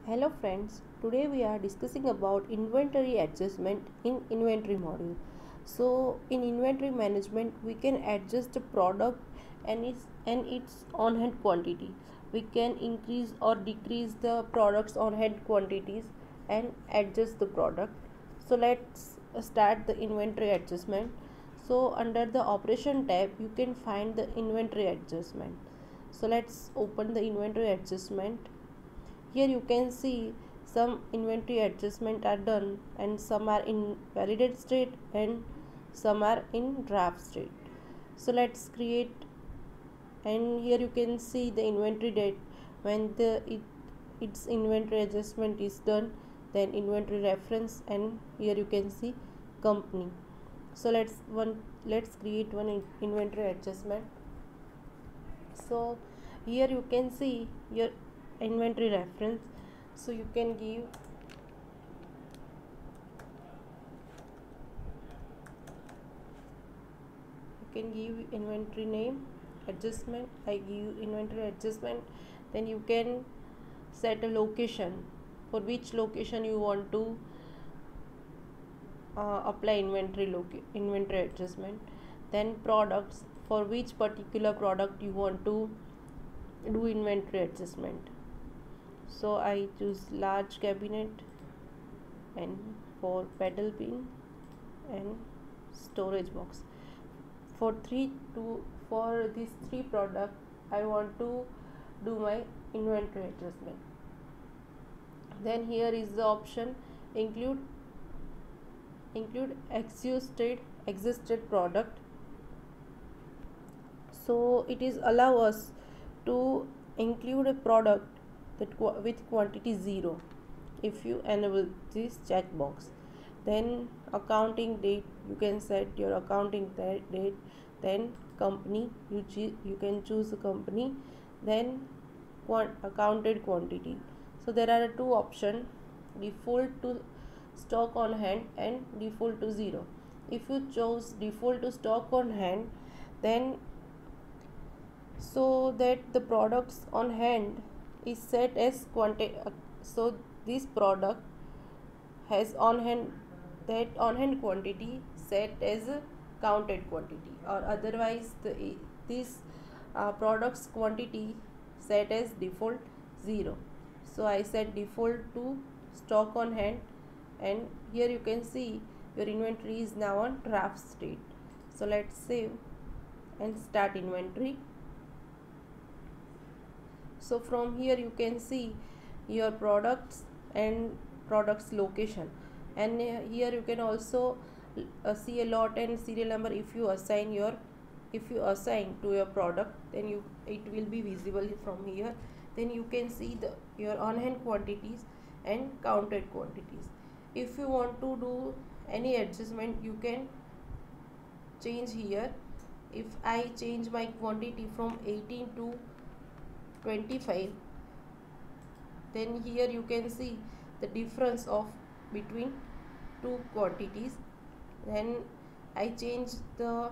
Hello friends, today we are discussing about inventory adjustment in inventory module. So in inventory management we can adjust the product and its on hand quantity. We can increase or decrease the products on hand quantities and adjust the product. So let's start the inventory adjustment. So under the operation tab you can find the inventory adjustment. So let's open the inventory adjustment. Here you can see some inventory adjustment are done and some are in validate state and some are in draft state. So let's create, and here you can see the inventory date when its inventory adjustment is done, then inventory reference, and here you can see company. So let's create one inventory adjustment. So here you can see your inventory reference, so you can give inventory name adjustment. I give inventory adjustment, then you can set a location for which location you want to apply inventory adjustment, then products for which particular product you want to do inventory adjustment. So I choose large cabinet, and for pedal pin and storage box. For these three product I want to do my inventory adjustment. Then here is the option include existed product. So it is allow us to include a product that with quantity 0 if you enable this checkbox. Then accounting date, you can set your accounting date. Then company, you can choose the company. Then accounted quantity. So there are two options: default to stock on hand and default to 0. If you chose default to stock on hand, then so that the products on hand is set as so this product has on hand quantity set as a counted quantity, or otherwise this products quantity set as default 0. So I set default to stock on hand, and here you can see your inventory is now on draft state. So let's save and start inventory. So from here you can see your products and products location, and here you can also see a lot and serial number. If you assign to your product, then it will be visible from here. Then you can see your on hand quantities and counted quantities. If you want to do any adjustment, you can change here. If I change my quantity from 18 to 25, then here you can see the difference of between two quantities. Then I change the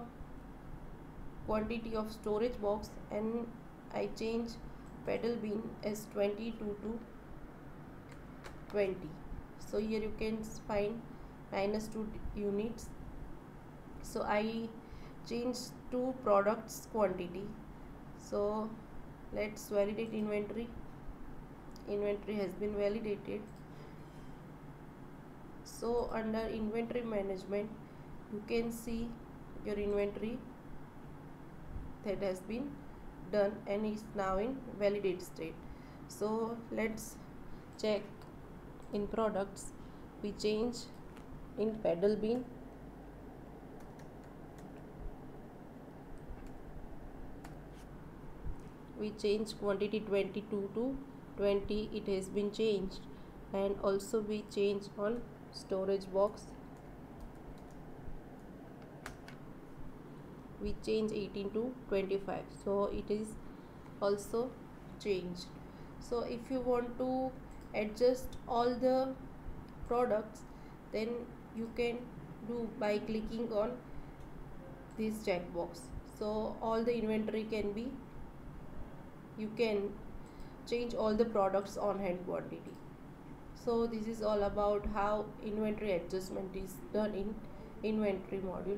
quantity of storage box, and I change pedal bin as 22 to 20. So here you can find -2 units. So I change two products quantity. So let's validate inventory. Inventory has been validated. So under inventory management you can see your inventory that has been done and is now in validate state. So let's check in products. We change in pedal bin, we change quantity 22 to 20, it has been changed. And also we change on storage box, we change 18 to 25, so it is also changed. So if you want to adjust all the products, then you can do by clicking on this checkbox. So all the inventory can be, you can change all the products on hand quantity. So this is all about how inventory adjustment is done in inventory module.